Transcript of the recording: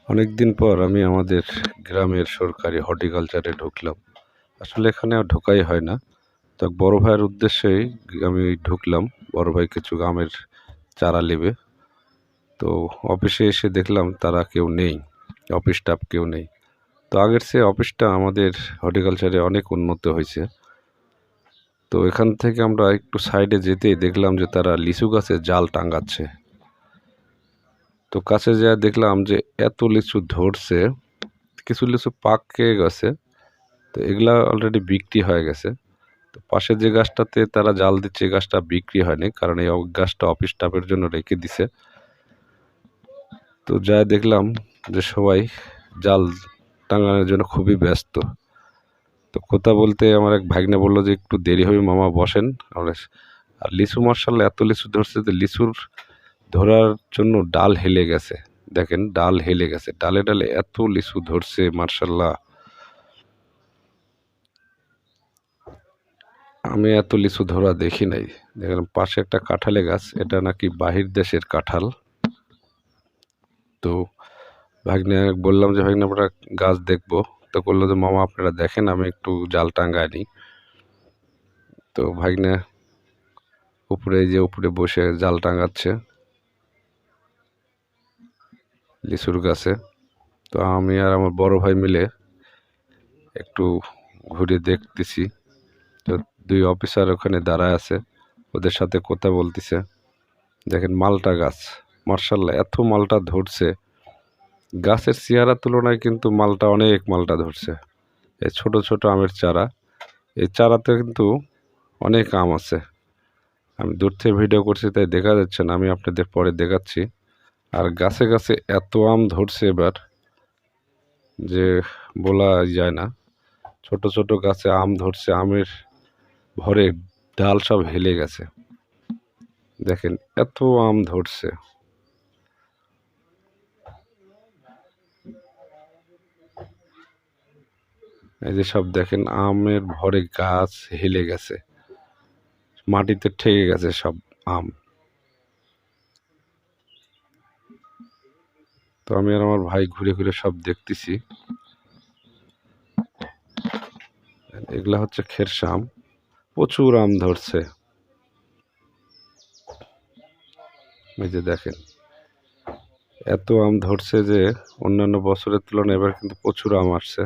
অনেকদিন পর আমি আমাদের গ্রামের সরকারি হর্টিকালচারে ঢুকলাম। আসলে এখানে আর ঢোকাই হয় না। তো এক বড় ভাইয়ের উদ্দেশ্যেই আমি ঢুকলাম। বড় ভাই কিছু আমের চারা নেবে। তো অফিসে এসে দেখলাম তারা কেউ নেই, অফিস স্টাফ কেউ নেই। তো আগের চেয়ে অফিসটা আমাদের হর্টিকালচারে অনেক উন্নত হয়েছে। তো এখান থেকে আমরা একটু সাইডে যেতেই দেখলাম যে তারা লিচু গাছে জাল টাঙাচ্ছে। তো কাছে যেয়ে দেখলাম যে এত লিচু ধরছে, কিছু লিচু পাকে গেছে। তো এগুলা অলরেডি বিক্রি হয়ে গেছে। তো পাশে যে গাছটাতে তারা জাল দিচ্ছে এই গাছটা বিক্রি হয়নি, কারণ এই গাছটা অফিস স্টাফের জন্য রেখে দিছে। তো যা দেখলাম যে সবাই জাল টাঙানোর জন্য খুবই ব্যস্ত। তো কথা বলতে আমার এক ভাগ্নে বললো যে একটু দেরি হবে মামা, বসেন। আমরা আর লিচু মার্শাল্লাহ এত লিচু ধরছে যে লিচুর ধরার জন্য ডাল হেলে গেছে। দেখেন ডাল হেলে গেছে, ডালে ডালে এত লিচু ধরছে মার্শাল্লাহ। আমি এত লিচু ধরা দেখি নাই। দেখলাম পাশে একটা কাঁঠালে গাছ, এটা নাকি বাহির দেশের কাঁঠাল। তো ভাগ্নে বললাম যে ভাগ্নে আমরা গাছ দেখবো। তো বললো যে মামা আপনারা দেখেন, আমি একটু জাল টাঙ্গাই নি। তো ভাগ্নে উপরে বসে জাল টাঙাচ্ছে লিচুর গাছে। তো আমি আর আমার বড় ভাই মিলে একটু ঘুরে দেখতেছি। তো দুই অফিসার ওখানে দাঁড়ায় আছে, ওদের সাথে কথা বলতেছে। দেখেন মালটা গাছ, মার্শাল্লাহ এত মালটা ধরছে। গাছের চেহারার তুলনায় কিন্তু মালটা অনেক মালটা ধরছে। এই ছোট ছোট আমের চারা, এই চারাতে কিন্তু অনেক আম আছে। আমি দূর থেকে ভিডিও করছি তাই দেখা যাচ্ছে না, আমি আপনাদের পরে দেখাচ্ছি। আর গাছে গাছে এত আম ধরছে এবার যে বলা যায় না। ছোট ছোট গাছে আম ধরছে, আমের ভরে ডাল সব হেলে গেছে। দেখেন এত আম ধরছে। এই যে সব দেখেন আমের ভরে গাছ হেলে গেছে, মাটিতে ঠেকে গেছে সব আম। তো আমি আর আমার ভাই ঘুরে ঘুরে সব দেখতেছি। এগুলা হচ্ছে খেরসা আম, প্রচুর আম ধরছে। এই যে দেখেন এত আম ধরছে যে অন্যান্য বছরের তুলনায় এবার কিন্তু প্রচুর আম আসছে।